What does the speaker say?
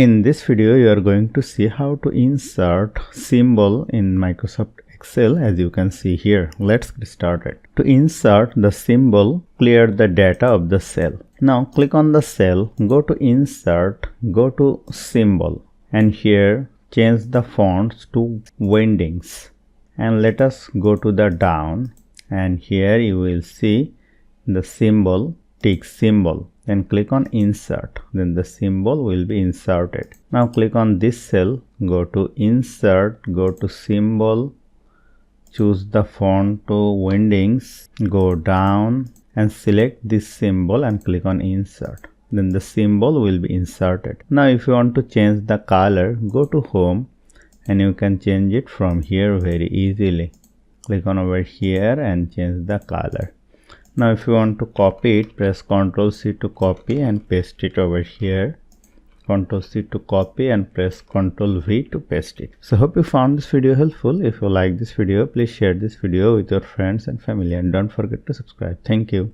In this video, you are going to see how to insert symbol in Microsoft Excel, as you can see here. Let's get started. To insert the symbol, clear the data of the cell. Now click on the cell, go to insert, go to symbol, and here change the fonts to Wendings. And let us go to the down, and here you will see the symbol, tick symbol. Then click on insert, then the symbol will be inserted. Now click on this cell, go to insert, go to symbol, choose the font to Wendings, go down and select this symbol and click on insert. Then the symbol will be inserted. Now if you want to change the color, go to home and you can change it from here very easily. Click on over here and change the color. Now if you want to copy it, press Ctrl C to copy and paste it over here. Ctrl C to copy and press Ctrl V to paste it. So hope you found this video helpful. If you like this video, please share this video with your friends and family and don't forget to subscribe. Thank you.